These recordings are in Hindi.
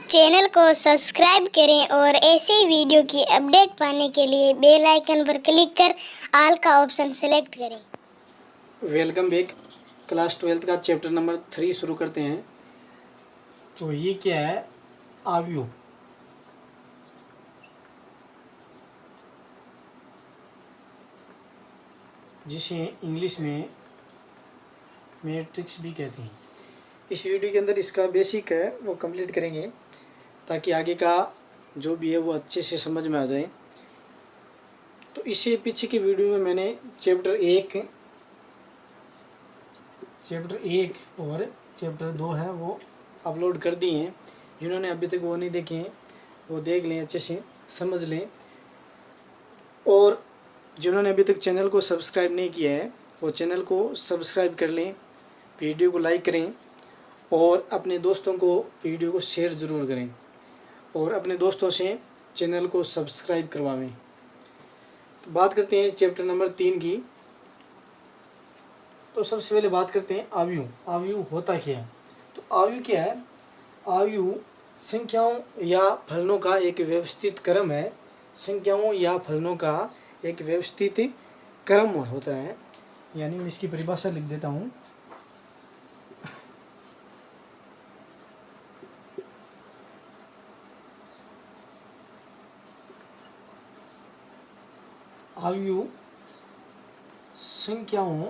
चैनल को सब्सक्राइब करें और ऐसे वीडियो की अपडेट पाने के लिए बेल आइकन पर क्लिक कर ऑल का ऑप्शन सेलेक्ट करें। Welcome back. क्लास 12 का चैप्टर नंबर 3 शुरू करते हैं। तो ये क्या है? आव्यूह। जिसे इंग्लिश में मैट्रिक्स भी कहते हैं। इस वीडियो के अंदर इसका बेसिक है वो कंप्लीट करेंगे ताकि आगे का जो भी है वो अच्छे से समझ में आ जाए। तो इससे पीछे की वीडियो में मैंने चैप्टर 1 और चैप्टर 2 है वो अपलोड कर दिए हैं। जिन्होंने अभी तक वो नहीं देखे हैं वो देख लें, अच्छे से समझ लें। और जिन्होंने अभी तक चैनल को सब्सक्राइब नहीं किया है वो चैनल को सब्सक्राइब कर लें, वीडियो को लाइक करें और अपने दोस्तों को वीडियो को शेयर ज़रूर करें और अपने दोस्तों से चैनल को सब्सक्राइब करवाएं। तो बात करते हैं चैप्टर नंबर 3 की। तो सबसे पहले बात करते हैं आव्यूह। आव्यूह होता क्या है? तो आव्यूह क्या है? आव्यूह संख्याओं या फलनों का एक व्यवस्थित क्रम है। संख्याओं या फलनों का एक व्यवस्थित क्रम होता है। यानी मैं इसकी परिभाषा लिख देता हूँ। आव्यूह संख्याओं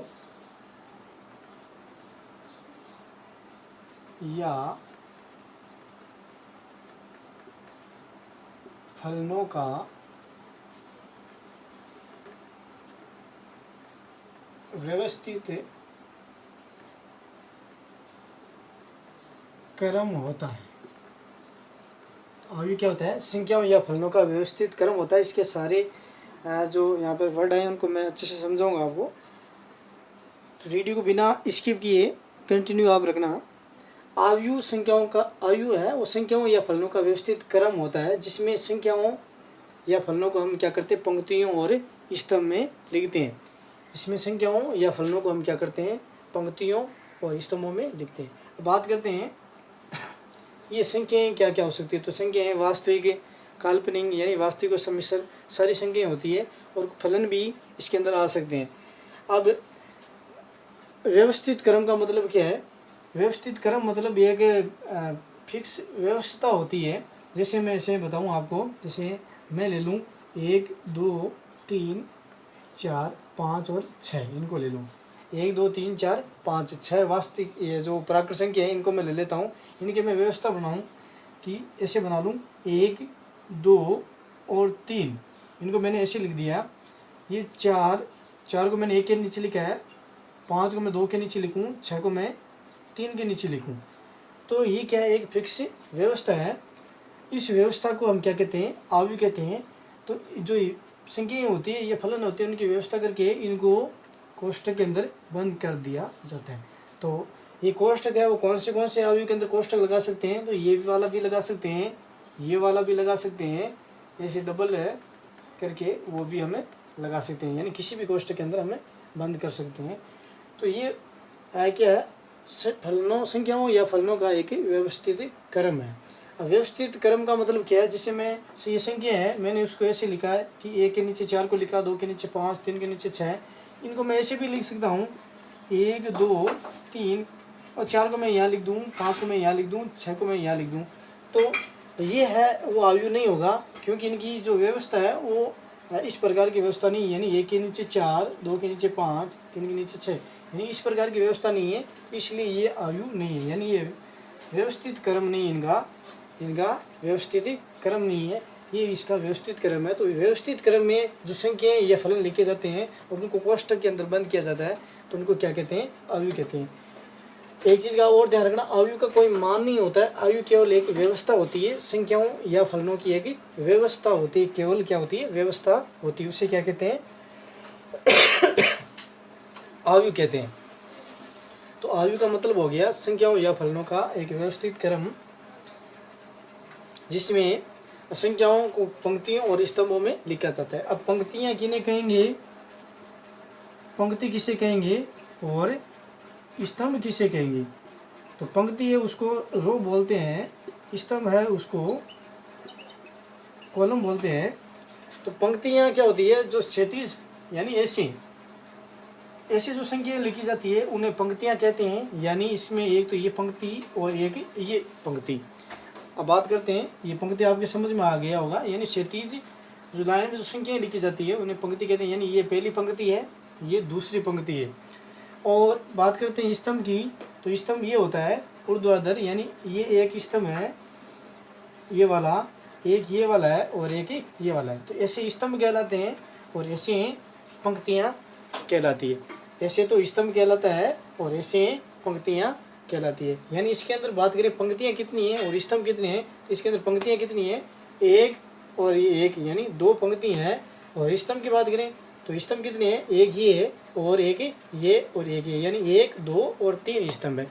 या फलनों का व्यवस्थित क्रम होता है। तो आव्यूह क्या होता है? संख्याओं या फलनों का व्यवस्थित क्रम होता है। इसके सारे जो यहाँ पर वर्ड हैं उनको मैं अच्छे से समझाऊंगा आपको। तो वीडियो को बिना स्किप किए कंटिन्यू आप रखना। आव्यूह संख्याओं का आव्यूह है वो संख्याओं या फलनों का व्यवस्थित क्रम होता है जिसमें संख्याओं या फलनों को हम क्या करते हैं? पंक्तियों और स्तंभ में लिखते हैं। इसमें संख्याओं या फलनों को हम क्या करते हैं? पंक्तियों और स्तंभों में लिखते हैं। अब बात करते हैं ये संख्याएं क्या क्या हो सकती है। तो संख्याएं वास्तविक, काल्पनिक यानी वास्तविक और सम्मिश्र सारी संख्याएं होती है और फलन भी इसके अंदर आ सकते हैं। अब व्यवस्थित क्रम का मतलब क्या है? व्यवस्थित क्रम मतलब एक फिक्स व्यवस्था होती है। जैसे मैं ऐसे बताऊं आपको, जैसे मैं ले लूं 1 2 3 4 5 और 6, इनको ले लूं। 1 2 3 4 5 6 वास्तविक ये जो प्राकृत संख्या है इनको मैं ले लेता हूँ। इनके मैं व्यवस्था बनाऊँ कि ऐसे बना लूँ 1 2 और 3, इनको मैंने ऐसे लिख दिया। ये 4 को मैंने 1 के नीचे लिखा है, 5 को मैं 2 के नीचे लिखूँ, 6 को मैं 3 के नीचे लिखूँ। तो ये क्या है? एक फिक्स व्यवस्था है। इस व्यवस्था को हम क्या कहते हैं? आव्यूह कहते हैं। तो जो संख्याएं होती है या फलन होते हैं उनकी व्यवस्था करके इनको कोष्ठक के अंदर बंद कर दिया जाता है। तो ये कोष्ठक है वो कौन से आव्यूह के अंदर कोष्ठक लगा सकते हैं? तो ये वाला भी लगा सकते हैं, ये वाला भी लगा सकते हैं, ऐसे डबल है करके वो भी हमें लगा सकते हैं। यानी किसी भी कोष्ठक के अंदर हमें बंद कर सकते हैं। तो ये क्या है? फलनों संख्याओं या फलनों का एक व्यवस्थित क्रम है। अब व्यवस्थित क्रम का मतलब क्या है? जैसे मैं ये संख्या है मैंने उसको ऐसे लिखा है कि 1 के नीचे 4 को लिखा, 2 के नीचे 5, 3 के नीचे 6, इनको मैं ऐसे भी लिख सकता हूँ 1 2 3 और 4 को मैं यहाँ लिख दूँ, 5 को मैं यहाँ लिख दूँ, 6 को मैं यहाँ लिख दूँ। तो ये है वो आव्यूह नहीं होगा क्योंकि इनकी जो व्यवस्था है वो इस प्रकार की व्यवस्था नहीं है। यानी 1 के नीचे 4, 2 के नीचे 5, 3 के नीचे 6, यानी इस प्रकार की व्यवस्था नहीं है, इसलिए ये आव्यूह नहीं है। यानी ये व्यवस्थित क्रम नहीं है, इनका व्यवस्थित क्रम नहीं है, ये इसका व्यवस्थित क्रम है। तो व्यवस्थित क्रम में जो संख्याएं या फलन लिखे जाते हैं और उनको कोष्ठक के अंदर बंद किया जाता है तो उनको क्या कहते हैं? आव्यूह कहते हैं। एक चीज़ का और ध्यान रखना, आव्यूह का कोई मान नहीं होता है। आव्यूह केवल एक व्यवस्था होती है। संख्याओं या फलनों की एक व्यवस्था होती है, केवल क्या होती है? व्यवस्था होती है। उसे क्या कहते हैं? आव्यूह कहते हैं। तो आव्यूह का मतलब हो गया संख्याओं या फलनों का एक व्यवस्थित क्रम जिसमें संख्याओं को पंक्तियों और स्तंभों में लिखा जाता है। अब पंक्तियां किन्हें कहेंगे? पंक्ति किसे कहेंगे और स्तंभ किसे कहेंगे? तो पंक्ति है उसको रो बोलते हैं, स्तंभ है उसको कॉलम बोलते हैं। तो पंक्तियाँ क्या होती है, जो क्षैतिज यानी ऐसी जो संख्या लिखी जाती है उन्हें पंक्तियाँ कहते हैं। यानी इसमें एक तो ये पंक्ति और एक ये पंक्ति। अब बात करते हैं, ये पंक्ति आपके समझ में आ गया होगा। यानी क्षैतिज जो लाइन में जो संख्याएँ लिखी जाती है उन्हें पंक्ति कहते हैं। यानी ये पहली पंक्ति है, ये दूसरी पंक्ति है। और बात करते हैं स्तंभ की, तो स्तंभ ये होता है ऊर्ध्वाधर, यानी ये एक स्तंभ है, ये वाला एक, ये वाला है और एक ये वाला है। तो ऐसे स्तंभ कहलाते हैं और ऐसे पंक्तियाँ कहलाती है। ऐसे तो स्तंभ कहलाता है और ऐसे पंक्तियाँ कहलाती है। यानी इसके अंदर बात करें पंक्तियाँ कितनी हैं और स्तंभ कितने हैं, इसके अंदर पंक्तियाँ कितनी हैं, एक और ये एक, यानी दो पंक्ति हैं। और स्तंभ की बात करें तो स्तंभ कितने हैं, एक ये और एक ये और एक ये, यानी एक, दो और तीन स्तंभ है।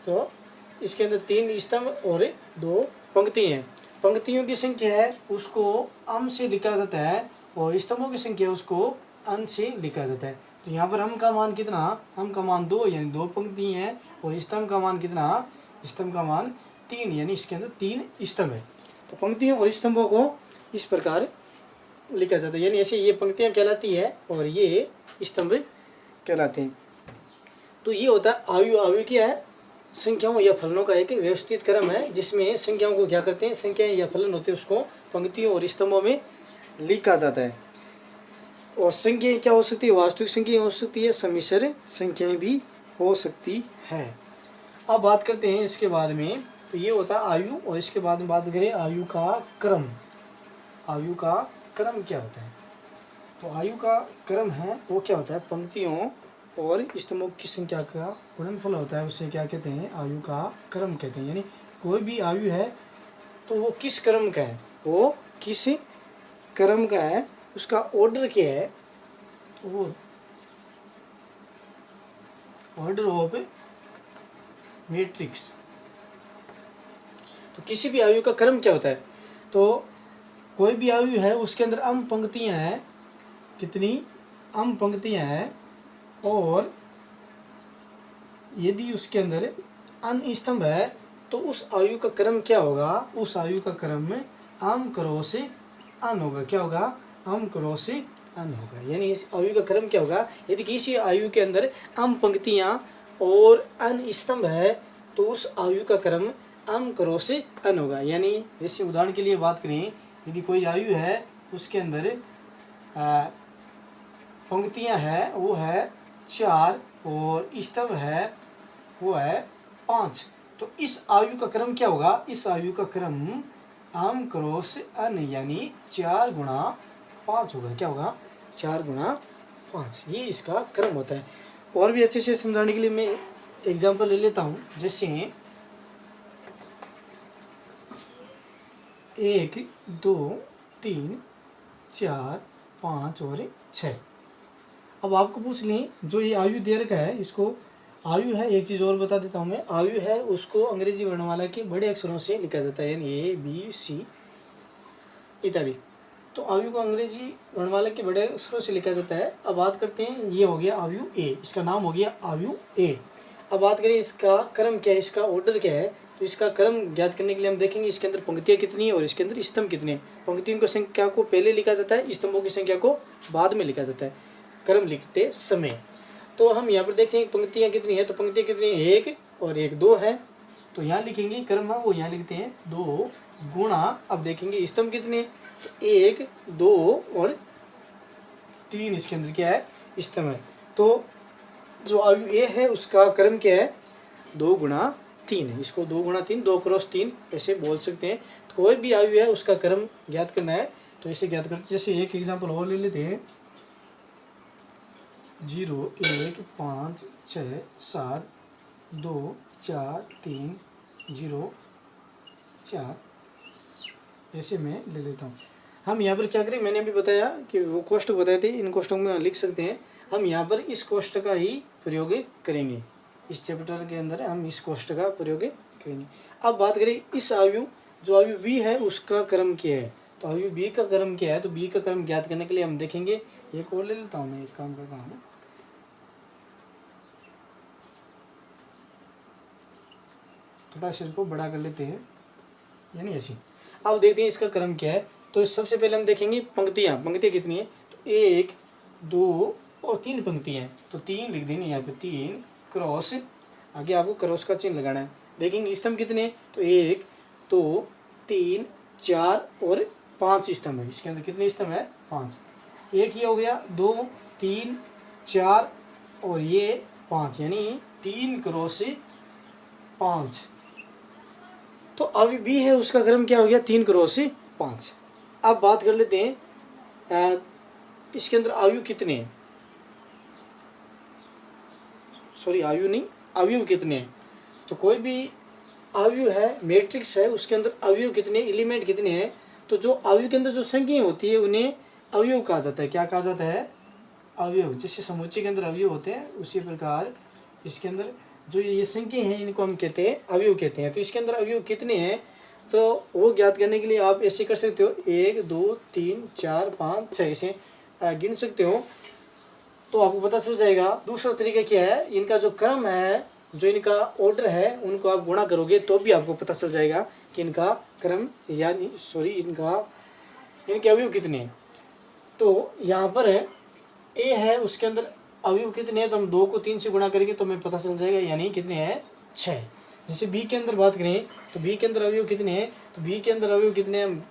तो इसके अंदर तीन स्तंभ और दो पंक्ति हैं। पंक्तियों की संख्या है उसको अम से लिखा जाता है और स्तंभों की संख्या उसको अन से लिखा जाता है। तो यहाँ पर अम का मान कितना, अम का मान 2, यानी 2 पंक्ति हैं। और स्तंभ का मान कितना, स्तंभ का मान 3, यानी इसके अंदर 3 स्तंभ है। तो पंक्तियों और स्तंभों को इस प्रकार लिखा जाता है। यानी ऐसे ये पंक्तियाँ कहलाती है और ये स्तंभ कहलाते हैं। तो ये होता है आयु। आयु क्या है, संख्याओं या फलनों का एक व्यवस्थित क्रम है, जिसमें संख्याओं को क्या करते हैं, संख्याएं या फलन होते हैं उसको पंक्तियों और स्तंभों में लिखा जाता है। और संख्याएं क्या हो सकती है, वास्तविक संख्याएं हो सकती है, सम्मिश्र संख्याएं भी हो सकती है। अब बात करते हैं इसके बाद में, तो ये होता है आयु। और इसके बाद में बात करें आयु का क्रम। आयु का क्रम क्या होता है, तो आयु का क्रम है वो क्या होता है, पंक्तियों और स्तंभों की संख्या का गुणनफल होता है, उससे क्या कहते हैं, आयु का क्रम कहते हैं। यानी कोई भी आयु है तो वो किस क्रम का है, वो किस क्रम का है, उसका ऑर्डर क्या है, तो वो ऑर्डर ऑफ मैट्रिक्स। तो किसी भी आयु का क्रम क्या होता है, तो कोई भी आयु है उसके अंदर अम पंक्तियां हैं, कितनी अम पंक्तियां हैं। और यदि उसके अंदर अन स्तंभ है तो उस आयु का क्रम क्या होगा, उस आयु का क्रम में अम क्रॉस अन होगा। क्या होगा, अम क्रॉस अन होगा। यानी इस आयु का क्रम क्या होगा, यदि किसी आयु के अंदर अम पंक्तियां और अन स्तंभ है तो उस आयु का क्रम अम क्रॉस अन होगा। यानी जैसे उदाहरण के लिए बात करें, यदि कोई आयु है उसके अंदर पंक्तियां है वो है 4 और स्तंभ है वो है 5, तो इस आयु का क्रम क्या होगा, इस आयु का क्रम अम क्रॉस अन, यानी 4 गुणा 5 होगा। क्या होगा, 4 गुणा 5, ये इसका क्रम होता है। और भी अच्छे से समझाने के लिए मैं एग्जांपल ले लेता हूँ। जैसे 1, 2, 3, 4, 5 और 6। अब आपको पूछ लें, जो ये आयु दे रखा है इसको आयु है, एक चीज़ और बता देता हूँ मैं, आयु है उसको अंग्रेजी वर्णमाला के बड़े अक्षरों से लिखा जाता है, यानी A, B, C इत्यादि। तो आयु को अंग्रेजी वर्णमाला के बड़े अक्षरों से लिखा जाता है। अब बात करते हैं, ये हो गया आयु A, इसका नाम हो गया आयु A। अब बात करें इसका क्रम क्या है, इसका ऑर्डर क्या है, तो इसका क्रम ज्ञात करने के लिए हम देखेंगे इसके अंदर पंक्तियाँ कितनी है और इसके अंदर स्तंभ कितने हैं। पंक्तियों की संख्या को पहले लिखा जाता है, स्तंभों की संख्या को बाद में लिखा जाता है क्रम लिखते समय। तो हम यहाँ पर देखते हैं पंक्तियाँ कितनी है, तो पंक्तियाँ कितनी है, 1 और 1 2 है। तो यहाँ लिखेंगे क्रम है वो यहाँ लिखते हैं 2 गुणा, अब देखेंगे स्तंभ कितने, तो 1, 2 और 3 इसके अंदर क्या है, स्तंभ है। तो जो आयु ए है उसका क्रम क्या है, 2 गुणा 3 है। इसको 2 गुणा 3, 2 क्रॉस 3 ऐसे बोल सकते हैं। तो कोई भी आयु है उसका क्रम ज्ञात करना है तो इसे ज्ञात करते हैं। जैसे एक एग्जाम्पल और ले लेते हैं, 0, 1, 5, 6, 7, 2, 4, 3, 0, 4 ऐसे मैं ले लेता हूँ। हम यहाँ पर क्या करें, मैंने अभी बताया कि वो कोष्टक बताए थे, इन कोष्टकों में लिख सकते हैं। हम यहाँ पर इस कोष्टक का ही प्रयोग करेंगे, इस चैप्टर के अंदर हम इस कोष्टक का प्रयोग करेंगे। अब बात करें इस आयु, जो आयु बी है उसका क्रम क्या है, तो आयु बी का क्रम क्या है, तो बी का क्रम ज्ञात करने के लिए हम देखेंगे, एक और ले लेता हूँ मैं, एक काम करता हूँ, थोड़ा सा इसको बड़ा कर लेते हैं, यानी ऐसी। अब देखते हैं इसका क्रम क्या है। तो सबसे पहले हम देखेंगे पंक्तियाँ कितनी है। तो 1 2 और 3 पंक्तियाँ हैं, तो 3 लिख देंगे यहाँ पे, 3 क्रॉस, आगे आपको क्रॉस का चिन्ह लगाना है। देखेंगे स्तंभ कितने हैं, तो 1 2 3 4 और 5 स्तंभ है। इसके अंदर कितने स्तंभ है, 5। एक ये हो गया, 2 3 4 और ये 5, यानी 3 क्रॉस 5। तो अभी भी है उसका क्रम क्या हो गया, 3 क्रॉस 5। अब बात कर लेते हैं इसके अंदर आयु कितने हैं, सॉरी आयु नहीं, अवयव कितने हैं। तो कोई भी अवयव है, मैट्रिक्स है, उसके अंदर अवयव कितने, एलिमेंट कितने हैं। तो जो अवयव के अंदर जो संख्याएं होती है उन्हें अवयव कहा जाता है। क्या कहा जाता है, अवयव। जैसे समुच्चय के अंदर अवयव होते हैं, उसी प्रकार इसके अंदर जो ये संख्याएं हैं इनको हम कहते हैं अवयव कहते हैं। तो इसके अंदर अवयव कितने हैं, तो वो ज्ञात करने के लिए आप ऐसे कर सकते हो, 1 2 3 4 5 6 ऐसे गिन सकते हो, तो आपको पता चल जाएगा। दूसरा तरीका क्या है, इनका जो क्रम है, जो इनका ऑर्डर है, उनको आप गुणा करोगे तो भी आपको पता चल जाएगा कि इनका क्रम यानी सॉरी इनके अवयव कितने हैं। तो यहाँ पर ए है, उसके अंदर अवयव कितने हैं, तो हम 2 को 3 से गुणा करेंगे तो हमें पता चल जाएगा, यानी कितने हैं, 6। जैसे बी के अंदर बात करें तो बी के अंदर अवयव कितने हैं, तो बी के अंदर अवयव कितने हैं,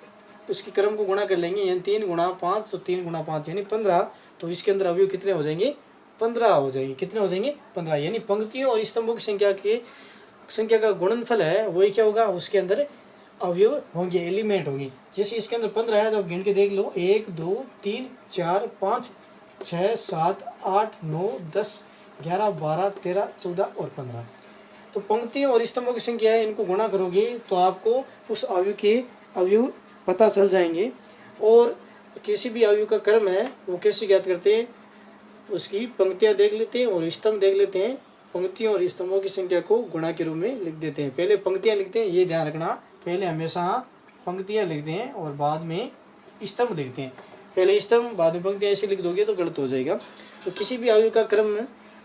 उसके क्रम को गुणा कर लेंगे, यानी 3 गुणा 5, तो 3 गुणा 5 यानी 15। तो इसके अंदर अवयव कितने हो जाएंगे, 15 हो जाएंगे। कितने हो जाएंगे, 15। यानी पंक्तियों और स्तंभों की संख्या का गुणनफल है, वही क्या होगा, उसके अंदर अवयव होंगे, एलिमेंट होंगे। जैसे इसके अंदर 15 है, तो आप गिन के देख लो, 1 2 3 4 5 6 7 8 9 10 11 12 13 14 और 15। तो पंक्तियों और स्तंभों की संख्या है, इनको गुणा करोगे तो आपको उस अवयव के अवयव पता चल जाएंगे। और किसी भी अवयव का क्रम है वो कैसे ज्ञात करते हैं, उसकी पंक्तियाँ देख लेते हैं और स्तंभ देख लेते हैं। पंक्तियों और स्तंभों की संख्या को गुणा के रूप में लिख देते हैं। पहले पंक्तियाँ लिखते हैं, ये ध्यान रखना, पहले हमेशा पंक्तियाँ लिखते हैं और बाद में स्तंभ लिखते हैं। पहले स्तंभ बाद में पंक्तियाँ ऐसे लिख दोगे तो गलत हो जाएगा। तो किसी भी अवयव का क्रम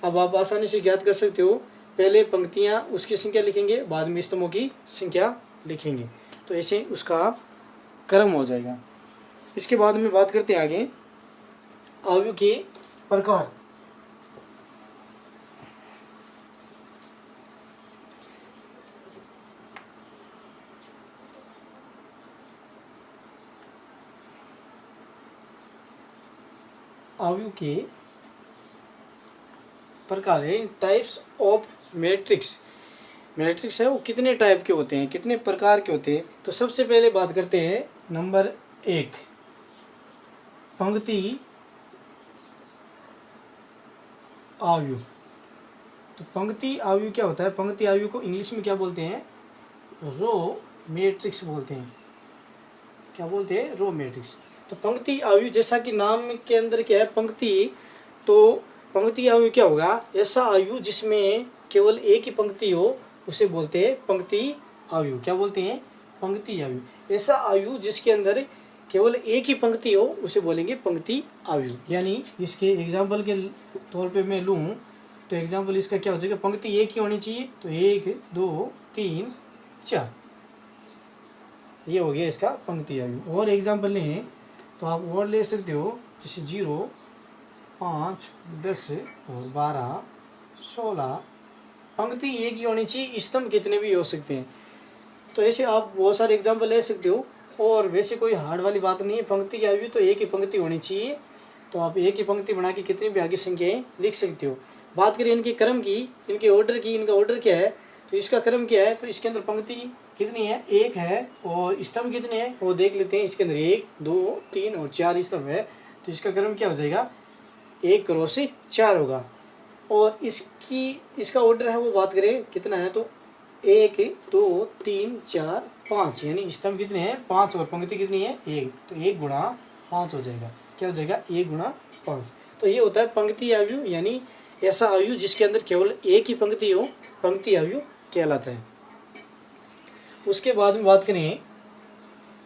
अब आप आसानी से ज्ञात कर सकते हो, पहले पंक्तियाँ उसकी संख्या लिखेंगे, बाद में स्तंभों की संख्या लिखेंगे, तो ऐसे उसका क्रम हो जाएगा। इसके बाद में बात करते हैं आगे अवयव के प्रकार। अवयव के प्रकार है, टाइप्स ऑफ मैट्रिक्स। मैट्रिक्स है वो कितने टाइप के होते हैं, कितने प्रकार के होते हैं। तो सबसे पहले बात करते हैं नंबर 1, पंक्ति अवयव। तो पंक्ति अवयव क्या होता है, पंक्ति अवयव को इंग्लिश में क्या बोलते हैं, रो मैट्रिक्स बोलते हैं। क्या बोलते हैं, रो मैट्रिक्स। तो पंक्ति अवयव जैसा कि नाम के अंदर क्या है, पंक्ति, तो पंक्ति अवयव क्या होगा, ऐसा अवयव जिसमें केवल एक ही पंक्ति हो उसे बोलते हैं पंक्ति अवयव। क्या बोलते हैं, पंक्ति अवयव। ऐसा अवयव जिसके अंदर केवल एक ही पंक्ति हो उसे बोलेंगे पंक्ति अवयव। यानी इसके एग्जाम्पल के तौर पे मैं लूँ तो एग्जाम्पल इसका क्या हो जाएगा, पंक्ति एक ही होनी चाहिए, तो 1 2 3 4, ये हो गया इसका पंक्ति अवयव। और एग्जाम्पल लें तो आप और ले सकते हो, जैसे 0 5 10 और 12 16। पंक्ति एक ही होनी चाहिए, स्तंभ कितने भी हो सकते हैं। तो ऐसे आप बहुत सारे एग्जाम्पल ले सकते हो, और वैसे कोई हार्ड वाली बात नहीं है। पंक्ति की अवयव तो एक ही पंक्ति होनी चाहिए, तो आप एक ही पंक्ति बना के कितनी भी आगे संख्याएं लिख सकते हो। बात करें इनके क्रम की, इनके ऑर्डर की, इनका ऑर्डर क्या है, तो इसका क्रम क्या है, तो इसके अंदर पंक्ति कितनी है, 1 है, और स्तंभ कितने हैं वो देख लेते हैं। इसके अंदर 1 2 3 और 4 स्तंभ है, तो इसका क्रम क्या हो जाएगा, 1 क्रॉस 4 होगा। और इसका ऑर्डर है वो बात करें कितना है, तो 1 2 3 4 5, यानी स्तंभ कितने हैं, 5, और पंक्ति कितनी है, 1, तो 1 गुणा 5 हो जाएगा। क्या हो जाएगा, 1 गुणा 5। तो ये होता है पंक्ति अवयव, यानी ऐसा अवयव जिसके अंदर केवल एक ही पंक्ति हो, पंक्ति अवयव कहलाता है। उसके बाद में बात करें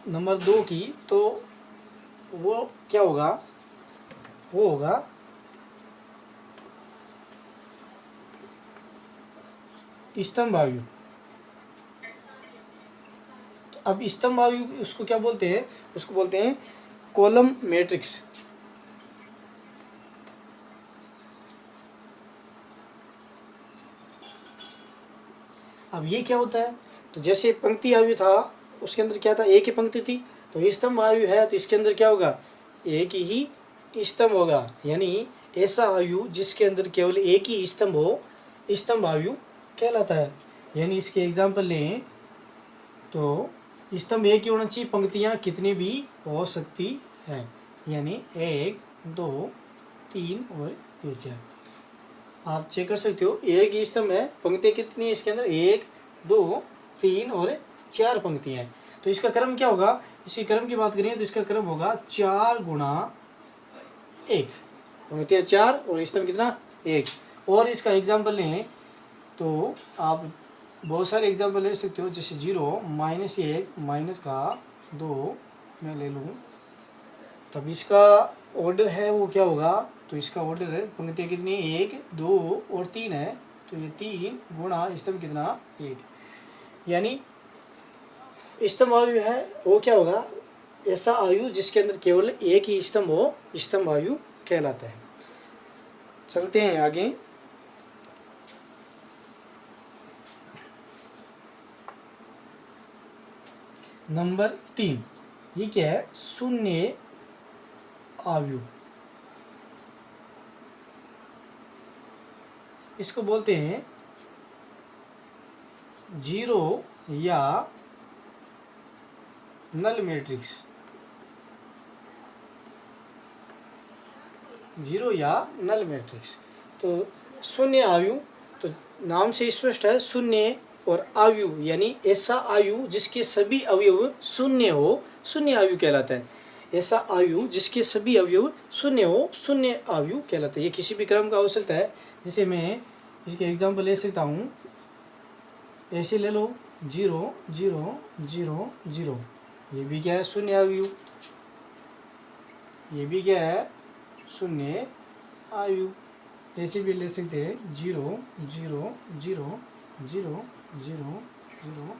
नंबर 2 की, तो वो क्या होगा, वो होगा स्तंभ अवयव। अब स्तंभ आयु उसको क्या बोलते हैं, उसको बोलते हैं कॉलम मैट्रिक्स। अब ये क्या होता है, तो जैसे पंक्ति आयु था उसके अंदर क्या था, एक ही पंक्ति थी, तो स्तंभ आयु है तो इसके अंदर क्या होगा, एक ही स्तंभ होगा। यानी ऐसा आयु जिसके अंदर केवल एक ही स्तंभ हो, स्तंभ आयु कहलाता है। यानी इसके एग्जाम्पल लें तो स्तंभ एक ही होना चाहिए, पंक्तियाँ कितनी भी हो सकती हैं, यानी 1 2 3 और 4। आप चेक कर सकते हो, एक ही स्तंभ है, पंक्तियाँ कितनी है इसके अंदर, 1 2 3 और 4 पंक्तियाँ हैं। तो इसका क्रम क्या होगा, इसके क्रम की बात करें तो इसका क्रम होगा 4 गुणा 1, पंक्तियाँ 4 और स्तंभ कितना 1। और इसका एग्जाम्पल लें तो आप बहुत सारे एग्जाम्पल ले सकते हो, जैसे 0 -1 -2 मैं ले लूँ, तब इसका ऑर्डर है वो क्या होगा, तो इसका ऑर्डर है पंक्तियाँ कितनी 1 2 और 3 है, तो ये 3 गुणा स्तंभ कितना 1। यानी स्तंभ आयु है वो क्या होगा, ऐसा आयु जिसके अंदर केवल एक ही स्तंभ हो, स्तंभ आयु कहलाता है। चलते हैं आगे। नंबर 3, ये क्या है, शून्य आयु। इसको बोलते हैं 0 या नल मैट्रिक्स। 0 या नल मैट्रिक्स। तो शून्य आयु, तो नाम से स्पष्ट है, शून्य और आयु यानी ऐसा आयु जिसके सभी अवयव शून्य हो, शून्य आयु कहलाता है। ऐसा आयु जिसके सभी अवयव शून्य हो, शून्य आयु कहलाता है। ये किसी भी क्रम का हो सकता है, जैसे मैं इसके एग्जाम्पल ले सकता हूँ, ऐसे ले लो 0 0 0 0, ये भी क्या है शून्य आयु, ये भी क्या है शून्य आयु। ऐसे भी ले सकते हैं 0 0 0 0 0 0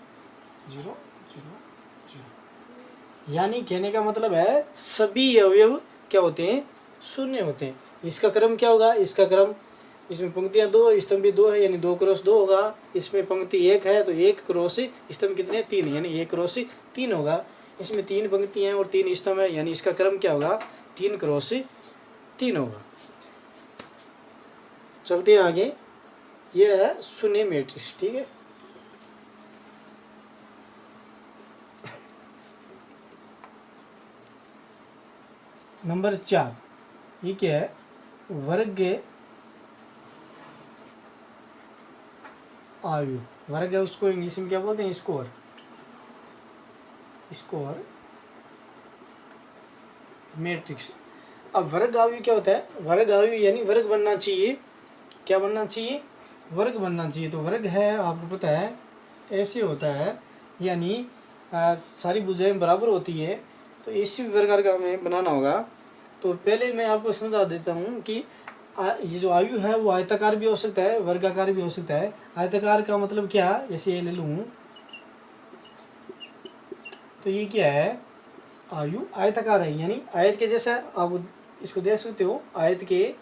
0 0। यानी कहने का मतलब है सभी अवयव क्या होते हैं, शून्य होते हैं। इसका क्रम क्या होगा, इसका क्रम, इसमें पंक्तियाँ 2, स्तंभ भी 2 है, यानी 2 क्रॉस 2 होगा। इसमें पंक्ति 1 है तो 1 क्रॉस स्तंभ कितने 3, यानी 1 क्रॉस 3 होगा। इसमें 3 पंक्तियाँ हैं और 3 स्तंभ है, यानी इसका क्रम क्या होगा, 3 क्रॉस 3 होगा। चलते हैं आगे। यह है शून्य मैट्रिक्स, ठीक है। नंबर 4, ये क्या है, वर्ग आयु। वर्ग है उसको इंग्लिश में क्या बोलते हैं, स्कोर। Score matrix. अब वर्ग आयु क्या होता है, वर्ग आयु यानी वर्ग बनना चाहिए, क्या बनना चाहिए, वर्ग बनना चाहिए। तो वर्ग है आपको पता है ऐसे होता है, यानी सारी भुजाएं बराबर होती है, तो इसी प्रकार का हमें बनाना होगा। तो पहले मैं आपको समझा देता हूँ कि ये जो आयु है वो आयताकार भी हो सकता है, वर्गाकार भी हो सकता है। आयताकार का मतलब क्या, जैसे ये ले लूँ तो ये क्या है, आयु आयताकार है, यानी आयत के जैसा, आप इसको देख सकते हो आयत के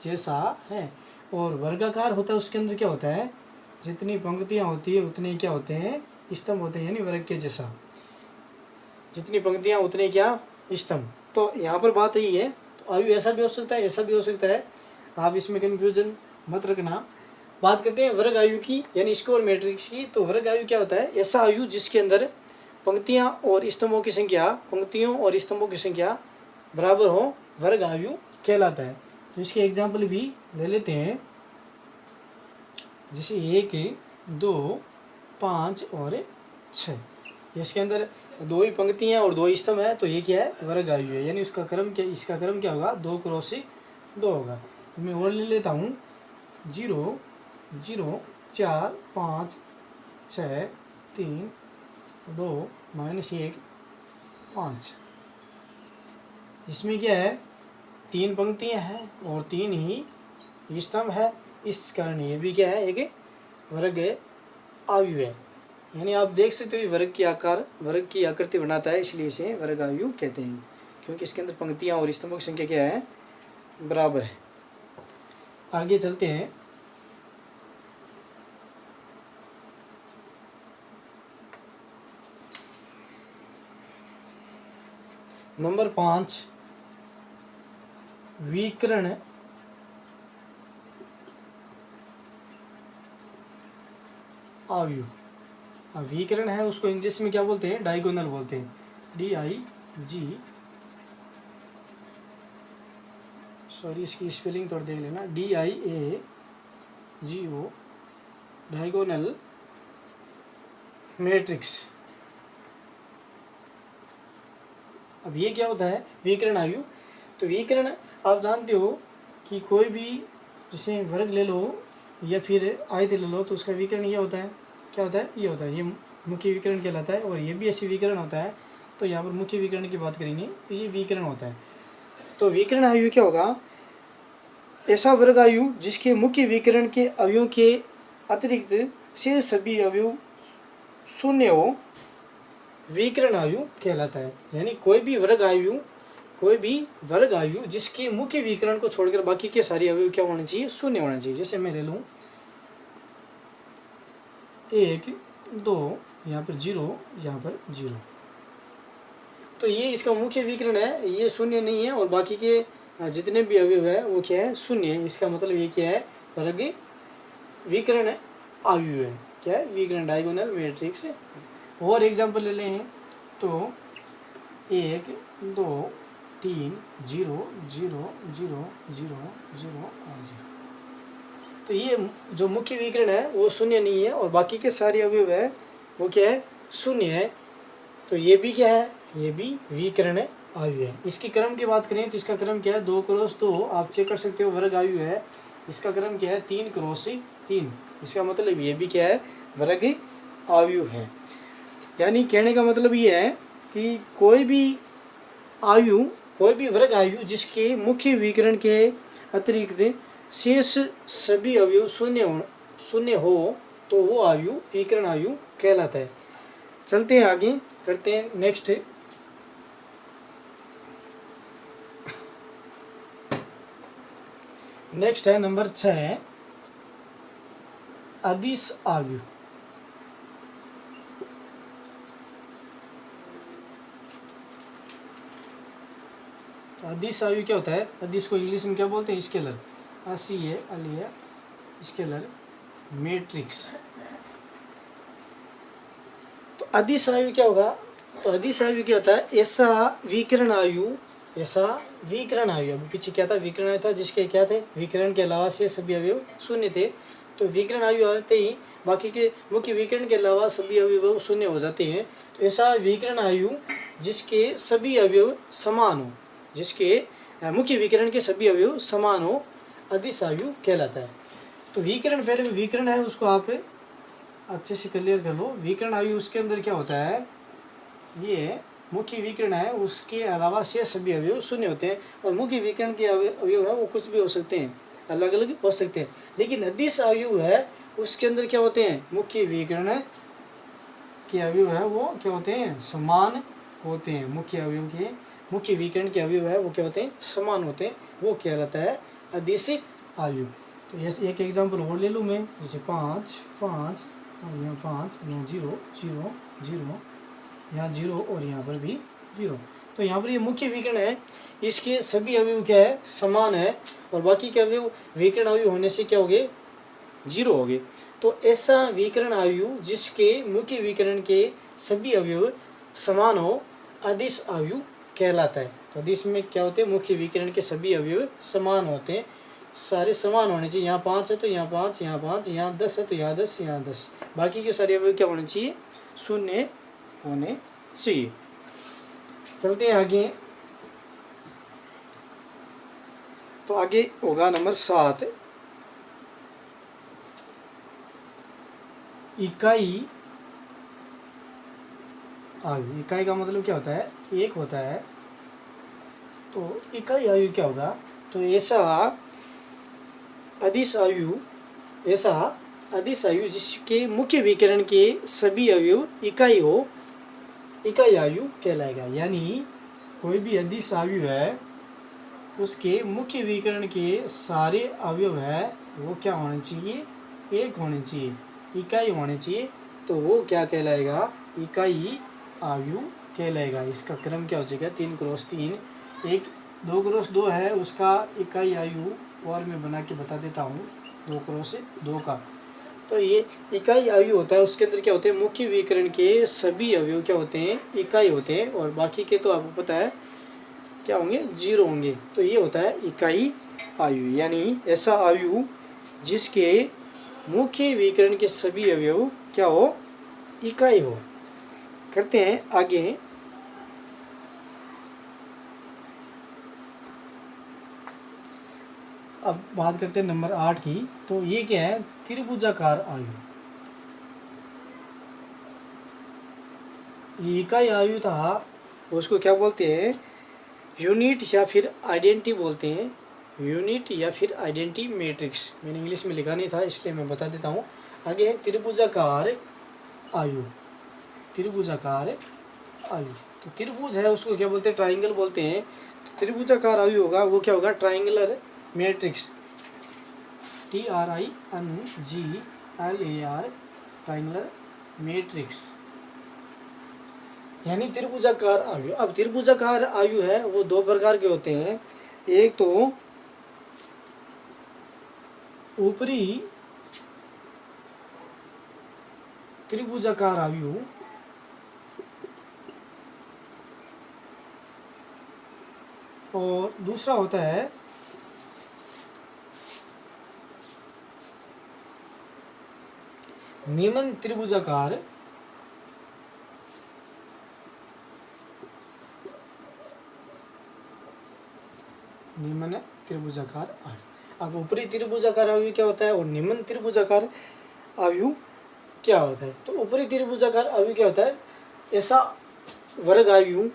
जैसा है। और वर्गाकार होता है, उसके अंदर क्या होता है, जितनी पंक्तियाँ होती है उतने क्या होते हैं, स्तंभ होते हैं, यानी वर्ग के जैसा। जितनी पंक्तियाँ उतने क्या स्तंभ। तो यहाँ पर बात यही है, तो आयु ऐसा भी हो सकता है, ऐसा भी हो सकता है, आप इसमें कन्फ्यूजन मत रखना। बात करते हैं वर्ग आयु की, यानी स्कोर मैट्रिक्स की। तो वर्ग आयु क्या होता है, ऐसा आयु जिसके अंदर पंक्तियाँ और स्तंभों की संख्या, पंक्तियों और स्तंभों की संख्या बराबर हो, वर्ग आयु कहलाता है। तो इसके एग्जाम्पल भी ले लेते हैं, जैसे 1 2 5 और 6। इसके अंदर 2 ही पंक्तियाँ और 2 स्तंभ है, तो ये क्या है, वर्ग आयु है, यानी उसका क्रम क्या, इसका क्रम क्या होगा, 2 क्रॉस 2 होगा। मैं और ले लेता हूँ 0 0 4 5 6 3 2 -1 5। इसमें क्या है, 3 पंक्तियाँ हैं और 3 ही स्तंभ है, इस कारण ये भी क्या है, एक वर्ग आयु है। यानी आप देख सकते हो ये वर्ग की आकृति बनाता है, इसलिए इसे वर्गायु कहते हैं, क्योंकि इसके अंदर पंक्तियां और स्तंभों की संख्या क्या है, बराबर है। आगे चलते हैं। नंबर 5, विकर्ण अवयव। अब विकर्ण है उसको इंग्लिश में क्या बोलते हैं, डायगोनल बोलते हैं, DIG, सॉरी इसकी स्पेलिंग थोड़ा देख लेना, DIAGO, डायगोनल मैट्रिक्स। अब ये क्या होता है, विकर्ण अवयव। तो विकर्ण आप जानते हो कि कोई भी जैसे वर्ग ले लो या फिर आयत ले लो, तो उसका विकर्ण ये होता है, क्या होता है, ये होता है, ये मुख्य विकर्ण कहलाता है। और ये भी ऐसी विकर्ण होता है, तो यहाँ पर मुख्य विकर्ण की बात करेंगे तो ये विकर्ण होता है। तो विकर्ण अवयव क्या होगा, ऐसा वर्ग अवयव जिसके मुख्य विकर्ण के अवयवों के अतिरिक्त से सभी अवयव शून्य हो, विकर्ण अवयव कहलाता है। यानी कोई भी वर्ग अवयव जिसके मुख्य विकर्ण को छोड़कर बाकी के सारे अवयव क्या होने चाहिए, शून्य होना चाहिए। जैसे मैं ले लूँ 1 2, यहाँ पर 0, यहाँ पर 0, तो ये इसका मुख्य विकर्ण है, ये शून्य नहीं है, और बाकी के जितने भी अवयव है वो क्या है, शून्य है। इसका मतलब ये क्या है, वर्ग विकर्ण अवयव है, क्या है, विकर्ण डायगोनल मैट्रिक्स। और एग्जाम्पल ले लें तो 1 2 3 0 0 0 0 0 और 0, तो ये जो मुख्य विकर्ण है वो शून्य नहीं है, और बाकी के सारे अवयव है वो क्या है, शून्य है। तो ये भी क्या है, ये भी विकर्ण अवयव है। इसकी क्रम की बात करें तो इसका क्रम क्या है, 2 क्रॉस 2, आप चेक कर सकते हो, वर्ग अवयव है। इसका क्रम क्या है, 3 क्रॉस 3। इसका मतलब ये भी क्या है, वर्ग अवयव है। यानी कहने का मतलब ये है कि कोई भी वर्ग अवयव जिसके मुख्य विकर्ण के अतिरिक्त शेष सभी अवयव शून्य हो, तो वो अवयव विकर्ण अवयव कहलाता है। चलते हैं आगे, करते हैं नेक्स्ट। नेक्स्ट है नंबर 6, अदिश अवयव। तो अदिश अवयव क्या होता है, अदिश को इंग्लिश में क्या बोलते हैं, स्केलर, स्केलर मैट्रिक्स। तो अदिश अवयव क्या होगा, तो अदिश अवयव क्या होता है, ऐसा विकर्ण अवयव, पीछे क्या था, विकर्ण अवयव था जिसके क्या थे, विकर्ण के अलावा से सभी अवयव शून्य थे। तो विकर्ण अवयव आते ही बाकी के मुख्य विकर्ण के अलावा सभी अवयव शून्य हो जाते हैं। तो ऐसा विकर्ण अवयव जिसके सभी अवयव समान हो, जिसके मुख्य विकर्ण के सभी अवयव समान हो, अदिश अवयव कहलाता है। तो विकर्ण, पहले विकर्ण है उसको आप अच्छे से क्लियर कर लो। विकर्ण अवयव उसके अंदर क्या होता है, ये मुख्य विकर्ण है, उसके अलावा शेष सभी अवयव शून्य होते हैं। और मुख्य विकर्ण के अवयव है वो कुछ भी हो सकते हैं, अलग अलग हो सकते हैं। लेकिन अदिश अवयव है उसके अंदर क्या होते हैं, मुख्य विकर्ण के अवयव है वो क्या होते हैं, समान होते हैं। मुख्य विकर्ण के अवयव है वो क्या होते हैं, समान होते हैं, वो कहलाता है अदिश अवयव। तो ये एक एग्जाम्पल और ले लूँ मैं, जैसे 5 5, और यहाँ 5, यहाँ 0 0 0, यहाँ 0 और यहाँ पर भी 0। तो यहाँ पर ये मुख्य विकर्ण है, इसके सभी अवयव क्या है, समान है, और बाकी के अवयव विकर्ण अवयव होने से क्या हो गए, 0 हो गए। तो ऐसा विकर्ण अवयव जिसके मुख्य विकर्ण के सभी अवयव समान हो, अदिश अवयव कहलाता है। तो अदिश में क्या होते हैं, मुख्य विकर्ण के सभी अवयव समान होते हैं, सारे समान होने चाहिए। यहाँ 5 है तो यहाँ 5, यहाँ 5, यहाँ 10 है तो यहाँ 10, यहाँ 10, बाकी के सारे अवयव क्या होने चाहिए, शून्य होने चाहिए। चलते हैं आगे। तो आगे होगा नंबर 7, इकाई अवयव। इकाई का मतलब क्या होता है, एक होता है। तो इकाई अवयव क्या होगा, तो ऐसा अदिश अवयव अदिश आयु जिसके मुख्य विकिरण के सभी अवयव इकाई हो, इकाई आयु कहलाएगा। यानी कोई भी अदिश आयु है उसके मुख्य विकिरण के सारे अवयव है वो क्या होने चाहिए, एक होने चाहिए, इकाई होने चाहिए, तो वो क्या कहलाएगा, इकाई आयु कहलाएगा। इसका क्रम क्या हो जाएगा, 3 क्रॉस 3। एक 2 क्रॉस 2 है उसका इकाई आयु और मैं बना के बता देता हूँ, 2 क्रॉस 2 का। तो ये इकाई आयु होता है, उसके अंदर क्या होते हैं, मुख्य विकिरण के सभी अवयव क्या होते हैं, इकाई होते हैं, और बाकी के तो आपको पता है क्या होंगे, 0 होंगे। तो ये होता है इकाई आयु। यानी ऐसा आयु जिसके मुख्य विकिरण के सभी अवयव क्या हो, इकाई हो। करते हैं आगे। अब बात करते हैं नंबर 8 की। तो ये क्या है, त्रिभुजाकार आयु। ये इकाई आयु था, उसको क्या बोलते हैं, यूनिट या फिर आइडेंटिटी बोलते हैं, यूनिट या फिर आइडेंटिटी मैट्रिक्स। मैंने इंग्लिश में लिखा नहीं था इसलिए मैं बता देता हूँ। आगे है त्रिभुजाकार आयु, त्रिभुजाकार आयु। तो त्रिभुज है उसको क्या बोलते हैं, ट्राइंगल बोलते हैं। तो त्रिभुजाकार आयु होगा वो क्या होगा, triangular matrix, TRINGLAR, triangular matrix, यानी त्रिभुजाकार आयु। अब त्रिभुजाकार आयु है वो 2 प्रकार के होते हैं। एक तो ऊपरी त्रिभुजाकार आयु, और दूसरा होता है निम्न त्रिभुजाकार, निम्न त्रिभुजाकार आयु। अब ऊपरी त्रिभुजाकार आयु क्या होता है और निम्न त्रिभुजाकार आयु क्या होता है। तो ऊपरी त्रिभुजाकार आयु क्या होता है, ऐसा वर्ग आयु,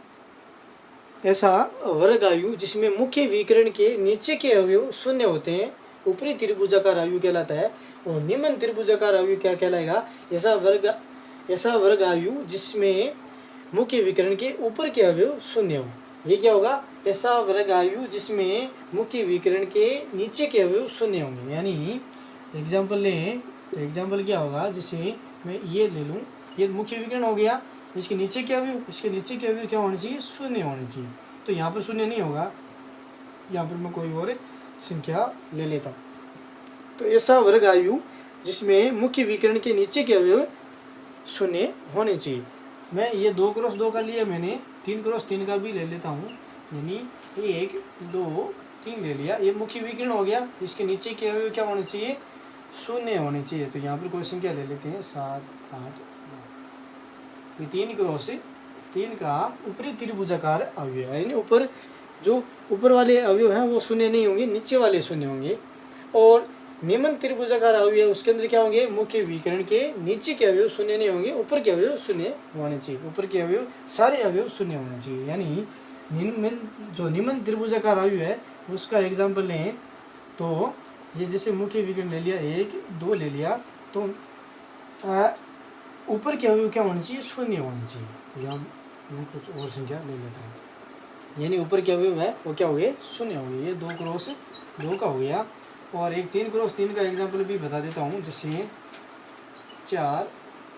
ऐसा वर्ग आयु जिसमें मुख्य विकिरण के नीचे के अवयव शून्य होते हैं, ऊपरी त्रिभुजाकार आयु कहलाता है। और निम्न त्रिभुजाकार आयु क्या कहलाएगा, ऐसा वर्ग आयु जिसमें मुख्य विकिरण के ऊपर के अवयव शून्य हो। ये क्या होगा, ऐसा वर्ग आयु जिसमें मुख्य विकिरण के नीचे के अवयव शून्य होंगे। यानी एग्जाम्पल लें तो एग्जाम्पल क्या होगा, जैसे मैं ये ले लूँ, ये मुख्य विकिरण हो गया, इसके नीचे के अवयव, इसके नीचे के अवयव क्या होने चाहिए, शून्य होने चाहिए। तो यहाँ पर शून्य नहीं होगा, यहाँ पर मैं कोई और संख्या ले लेता। तो ऐसा वर्ग आयु जिसमें मुख्य विकिरण के नीचे के अवयव शून्य होने चाहिए। मैं ये 2 क्रॉस 2 का लिया, मैंने 3 क्रॉस 3 का भी ले लेता हूँ। यानी 1 2 3 ले लिया, ये मुख्य विकिरण हो गया, इसके नीचे के अवयव क्या होने चाहिए, शून्य होने चाहिए। तो यहाँ पर कोई संख्या ले लेते हैं, 7 8 9। ये 3 क्रॉस 3 का ऊपरी त्रिभुजाकार अवयव है, यानी ऊपर जो ऊपर वाले अवयव हैं वो शून्य नहीं होंगे, नीचे वाले शून्य होंगे। और निम्न त्रिभुजाकार अवयव है उसके अंदर क्या होंगे, मुख्य विकिरण के नीचे के अवयव शून्य नहीं होंगे, ऊपर के अवयव शून्य होने चाहिए, ऊपर के अवयव सारे अवयव शून्य होने चाहिए। यानी निम्न त्रिभुजाकार आयु है उसका एग्जाम्पल लें तो ये जैसे मुख्य विकिरण ले लिया, 1 2 ले लिया, तो ऊपर के अवयव क्या होने चाहिए, शून्य होने चाहिए। तो यहाँ मैं कुछ और संख्या ले लेता हूँ, यानी ऊपर के अवयव है वो क्या हो गए, शून्य हो गए। ये 2 क्रॉस 2 का हो गया। और एक 3 क्रॉस 3 का एग्जाम्पल भी बता देता हूँ, जैसे 4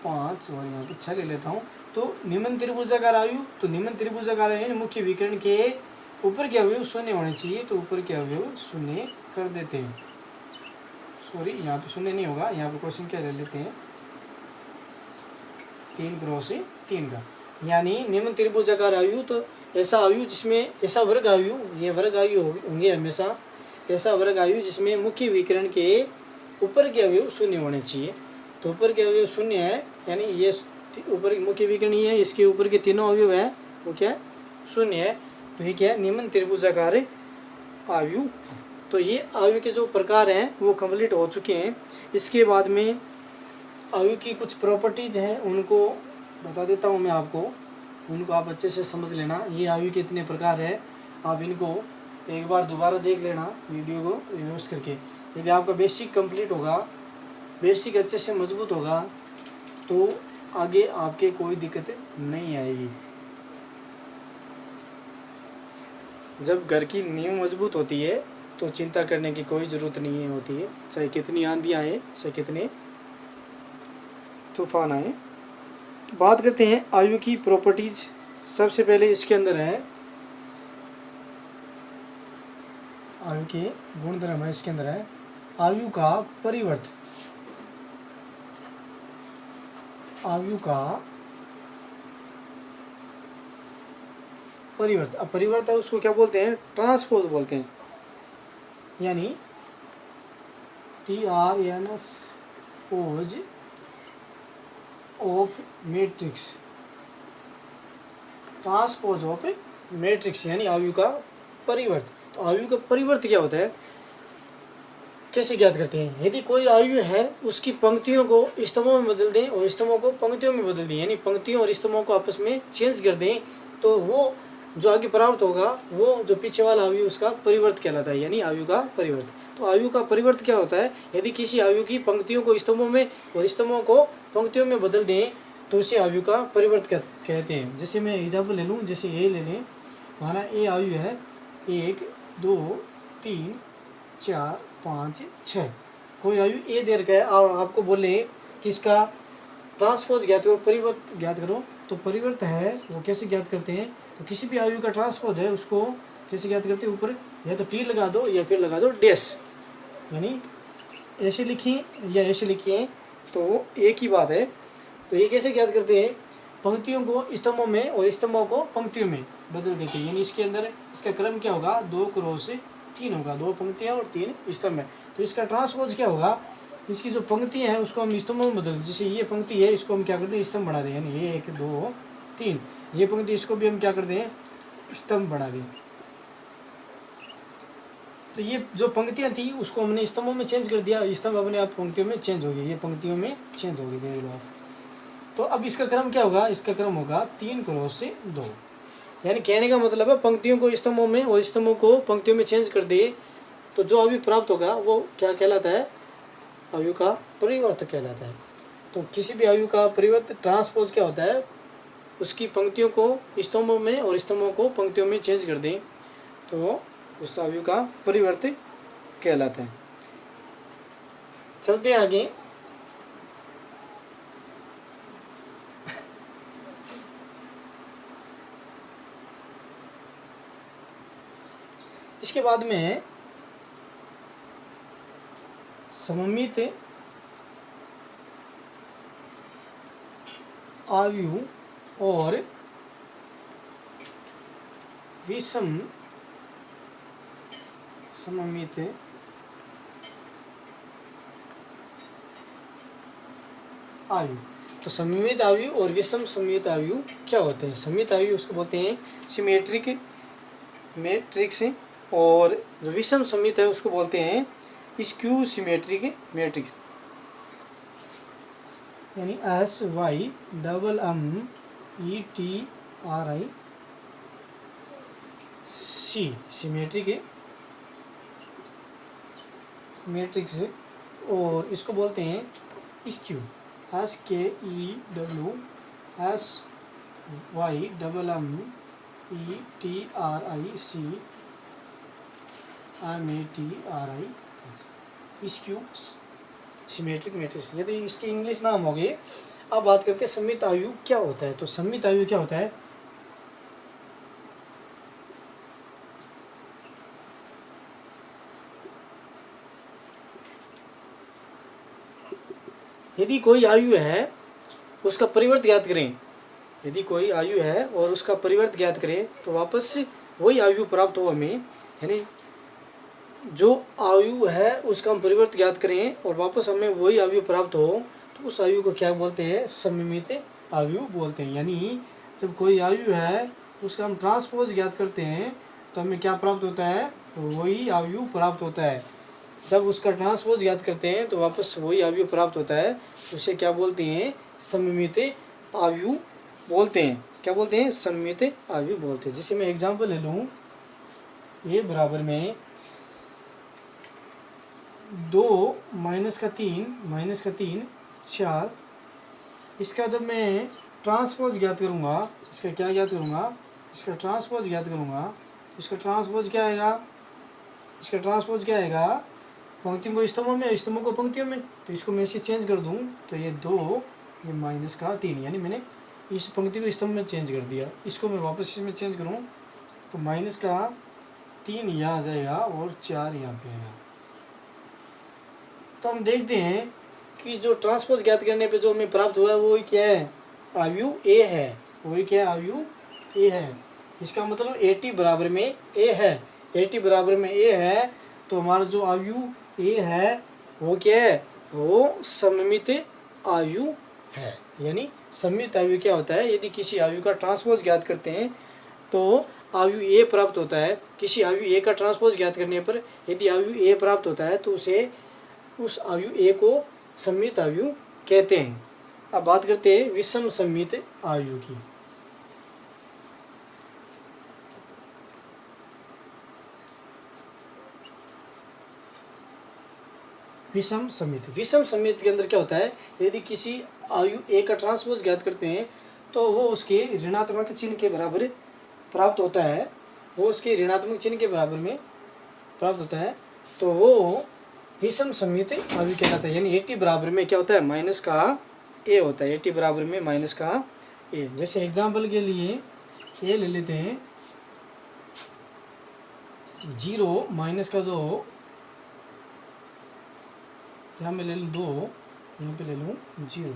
5 और यहाँ पे 6 ले लेता हूँ। तो निम्न त्रिभुजाकार आयु, तो निम्न त्रिभुजाकार आयु मुख्य विकिरण के ऊपर के अवयव शून्य होने चाहिए, तो ऊपर के अवयव शून्य कर देते हैं। सॉरी, यहाँ पे शून्य नहीं होगा, यहाँ पे क्वेश्चन क्या ले लेते हैं, 3 क्रॉस 3 का। यानी निम्न त्रिभुजाकार आयु, तो ऐसा आयु जिसमें ऐसा वर्ग आयु, ये वर्ग आयु होंगे हमेशा, ऐसा वर्ग आयु जिसमें मुख्य विकिरण के ऊपर के अवयव शून्य होने चाहिए। तो ऊपर के अवयव शून्य है, यानी ये ऊपर मुख्य विकिरण ही है, इसके ऊपर के तीनों अवयव है वो क्या शून्य है। तो ये क्या है, निम्न त्रिभुजाकार आयु। तो ये आयु के जो प्रकार हैं वो कंप्लीट हो चुके हैं। इसके बाद में आयु की कुछ प्रॉपर्टीज हैं उनको बता देता हूँ मैं आपको, उनको आप अच्छे से समझ लेना। ये आयु के इतने प्रकार है, आप इनको एक बार दोबारा देख लेना वीडियो को रिवर्स करके। यदि आपका बेसिक कंप्लीट होगा बेसिक अच्छे से मजबूत होगा तो आगे आपके कोई दिक्कत नहीं आएगी। जब घर की नींव मजबूत होती है तो चिंता करने की कोई ज़रूरत नहीं होती है, चाहे कितनी आंधियाँ आए, चाहे कितने तूफान आए। बात करते हैं आयु की प्रॉपर्टीज। सबसे पहले इसके अंदर है आयु के गुणधर्म है। इसके अंदर है आयु का परिवर्त। आयु का परिवर्त। अब परिवर्त है उसको क्या बोलते हैं? ट्रांसपोज बोलते हैं, यानी transpose of matrix. Transpose of matrix यानी आयु का परिवर्त। तो आयु का परिवर्त क्या होता है, कैसे ज्ञात करते हैं? यदि कोई आयु है उसकी पंक्तियों को स्तंभों में बदल दें और स्तंभों को पंक्तियों में बदल दें, यानी पंक्तियों और स्तंभों को आपस में चेंज कर दें, तो वो जो आगे प्राप्त होगा वो जो पीछे वाला आयु उसका परिवर्त कहलाता है, यानी आयु का परिवर्त। तो आयु का परिवर्त क्या होता है? यदि किसी आयु की पंक्तियों को स्तंभों में और स्तंभों को पंक्तियों में बदल दें तो उसे आयु का परिवर्त कहते हैं। जैसे मैं एग्जाम्पल ले लूँ, जैसे ए ले लें, हमारा ए आयु है 1 2 3 4 5 6। कोई आयु ए दे रखा है और आपको बोले कि इसका ट्रांसपोज ज्ञात करो, परिवर्त ज्ञात करो, तो परिवर्त है वो कैसे ज्ञात करते हैं? तो किसी भी आयु का ट्रांसपोज है उसको कैसे ज्ञात करते हैं? ऊपर या तो टी लगा दो या फिर लगा दो डैश, यानी ऐसे लिखें या ऐसे लिखिए तो एक ही बात है। तो ये कैसे ज्ञात करते हैं? पंक्तियों को स्तंभों में और स्तंभों को पंक्तियों में बदल देते हैं, यानी इसके अंदर इसका क्रम क्या होगा? 2 क्रॉस 3 होगा, 2 पंक्तियाँ और 3 स्तंभ है। तो इसका ट्रांसपोज क्या होगा? इसकी जो पंक्तियाँ हैं उसको हम स्तंभों में बदल, जैसे ये पंक्ति है इसको हम क्या करते हैं? स्तंभ बना दें, यानी ये 1 2 3। ये पंक्ति इसको भी हम क्या कर दें? स्तंभ बना दें। तो ये जो पंक्तियाँ थी उसको हमने स्तंभों में चेंज कर दिया, स्तंभ अपने आप पंक्तियों में चेंज हो गई, ये पंक्तियों में चेंज हो गई, देख लो आप। तो अब इसका क्रम क्या होगा? इसका क्रम होगा 3 क्रॉस 2। यानी कहने का मतलब है पंक्तियों को स्तंभों में और स्तंभों को पंक्तियों में चेंज कर दिए तो जो आयु प्राप्त होगा वो क्या कहलाता है? आयु का परिवर्त कहलाता है। तो किसी भी आयु का परिवर्त ट्रांसपोज क्या होता है? उसकी पंक्तियों को स्तंभों में और स्तंभों को पंक्तियों में चेंज कर दें तो उस आयु का परिवर्त कहलाता है। चलते हैं आगे। इसके बाद में सममित आयु और विषम सममित आयु। तो सममित आयु और विषम सममित आयु क्या होते हैं? सममित आयु उसको बोलते हैं सिमेट्रिक मैट्रिक्स, और जो विषम सममित है उसको बोलते हैं स्क्यू सिमेट्रिक मैट्रिक्स, यानी SYMMETRIC सिमेट्रिक मैट्रिक्स। और इसको बोलते हैं skew, SKEWSYMMETRIC skew symmetric matrix, ये तो इसके इंग्लिश नाम हो गए। अब बात करते हैं सममित आयु क्या होता है। तो सममित आयु क्या होता है? यदि कोई आयु है उसका परिवर्त ज्ञात करें, यदि कोई आयु है और उसका परिवर्त ज्ञात करें तो वापस वही आयु प्राप्त हो हमें, यानी जो आयु है उसका हम परिवर्त ज्ञात करें और वापस हमें वही आयु प्राप्त हो तो उस आयु को क्या बोलते हैं? सममित आयु बोलते हैं। यानी जब कोई आयु है उसका हम ट्रांसपोज ज्ञात करते हैं तो हमें क्या प्राप्त होता है? तो वही आयु प्राप्त होता है। जब उसका ट्रांसपोज ज्ञात करते हैं तो वापस वही आयु प्राप्त होता है, उसे क्या बोलते हैं? सममित आयु बोलते हैं। क्या बोलते हैं? सममित आयु बोलते हैं। जैसे मैं एग्जांपल ले लूँ, ये बराबर में 2 माइनस का 3 4। इसका जब मैं ट्रांसपोज ज्ञात करूँगा, इसका क्या ज्ञात करूँगा, इसका ट्रांसपोज ज्ञात करूँगा, इसका ट्रांसपोज क्या आएगा, इसका ट्रांसपोज क्या आएगा, पंक्तियों को स्तंभों में, स्तंभों को पंक्तियों में। तो इसको मैं इसे चेंज कर दूँ तो ये 2 ये माइनस का 3, यानी मैंने इस पंक्ति को स्तंभ में चेंज कर दिया। इसको मैं वापस इसमें चेंज करूँ तो माइनस का 3 यहाँ आ जाएगा और 4 यहाँ पे आएगा। तो हम देखते हैं कि जो ट्रांसपोज ज्ञात करने पे जो हमें प्राप्त हुआ है वो क्या है, अवयव ए है। वही क्या है, अवयव ए है। इसका मतलब AT बराबर में ए है। AT बराबर में ए है तो हमारा जो अवयव ए है वो क्या है, वो सममित अवयव है। यानी सममित अवयव क्या होता है, यदि किसी अवयव का ट्रांसपोज ज्ञात करते हैं तो अवयव ए प्राप्त होता है। किसी अवयव ए का ट्रांसपोज ज्ञात करने पर यदि अवयव ए प्राप्त होता है तो उसे उस अवयव ए को सममित अवयव कहते हैं। अब बात करते हैं विषम सममित अवयव की। विषम सममित के अंदर क्या होता है, यदि किसी अवयव ए का ट्रांसपोज ज्ञात करते हैं तो वो उसके ऋणात्मक चिन्ह के बराबर प्राप्त होता है। वो उसके ऋणात्मक चिन्ह के बराबर में प्राप्त होता है तो वो विषम सममित अवयव कहलाता है। यानी AT बराबर में क्या होता है, माइनस का ए होता है। AT बराबर में माइनस का ए। जैसे एग्जाम्पल के लिए ए ले लेते हैं, 0 माइनस का 2, यहाँ मैं ले लूँ 2, यहाँ पे ले लूँ 0।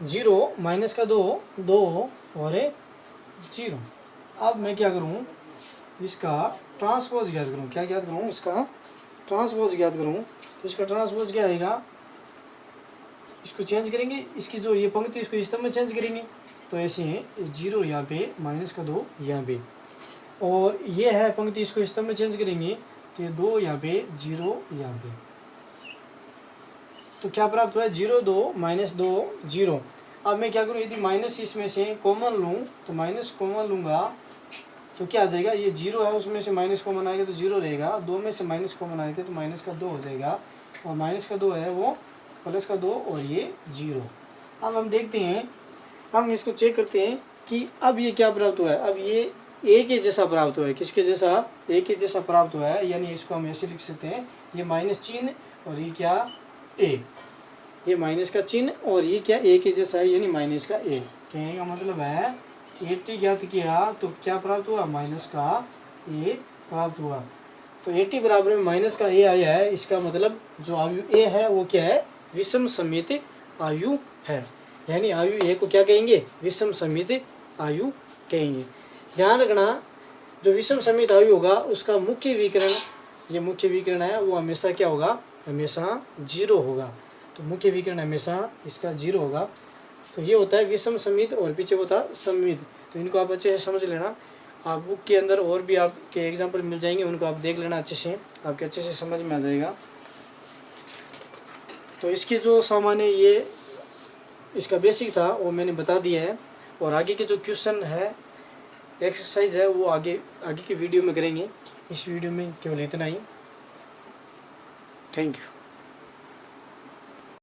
0 माइनस का 2 और 0। अब मैं क्या करूँ, इसका ट्रांसपोज ज्ञात करूँ। क्या ज्ञात करूँ, इसका ट्रांसपोज ज्ञात करूँ। तो इसका ट्रांसपोज क्या आएगा, इसको चेंज करेंगे, इसकी जो ये पंक्ति इसको स्तंभ में चेंज करेंगे तो ऐसे हैं 0 यहाँ पे, माइनस का 2 यहाँ पे, और ये है पंक्ति इसको स्तंभ में चेंज करेंगे तो ये 2 यहाँ पे, 0 यहाँ पे। तो क्या प्राप्त हुआ है, 0 2 माइनस 2 0। अब मैं क्या करूँ, यदि माइनस इसमें से कॉमन लूँ तो माइनस कॉमन लूँगा तो क्या आ जाएगा, ये 0 है उसमें से माइनस कॉमन आएगा तो 0 रहेगा, 2 में से माइनस कॉमन आएगा तो माइनस का 2 हो जाएगा, और माइनस का 2 है वो प्लस का 2 और ये 0। अब हम देखते हैं, हम इसको चेक करते हैं कि अब ये क्या प्राप्त हुआ है। अब ये ए के जैसा प्राप्त हुआ है। किसके जैसा, ए के जैसा प्राप्त हुआ है। यानी इसको हम ऐसे लिख सकते हैं, ये माइनस चिन्ह और ये क्या, ए, ये माइनस का चिन्ह और ये क्या, ए के जैसा है, यानी माइनस का ए। कहने का मतलब है AT ज्ञात किया तो क्या प्राप्त हुआ, माइनस का ए प्राप्त हुआ। तो AT बराबर में माइनस का ए आया है, इसका मतलब जो अवयव ए है वो क्या है, विषम सममित अवयव है। यानी अवयव ए को क्या कहेंगे, विषम सममित अवयव कहेंगे। ध्यान रखना, जो विषम सममित अवयव होगा उसका मुख्य विकर्ण, ये मुख्य विकर्ण है, वो हमेशा क्या होगा, हमेशा 0 होगा। तो मुख्य विकर्ण हमेशा इसका 0 होगा। तो ये होता है विषम सममित और पीछे होता है सममित। तो इनको आप अच्छे से समझ लेना। आप बुक के अंदर और भी आपके एग्जाम्पल मिल जाएंगे, उनको आप देख लेना अच्छे से, आपके अच्छे से समझ में आ जाएगा। तो इसकी जो सामान्य ये इसका बेसिक था वो मैंने बता दिया है, और आगे के जो क्वेश्चन है, एक्सरसाइज है, वो आगे की वीडियो में करेंगे। इस वीडियो में केवल इतना ही। Thank you.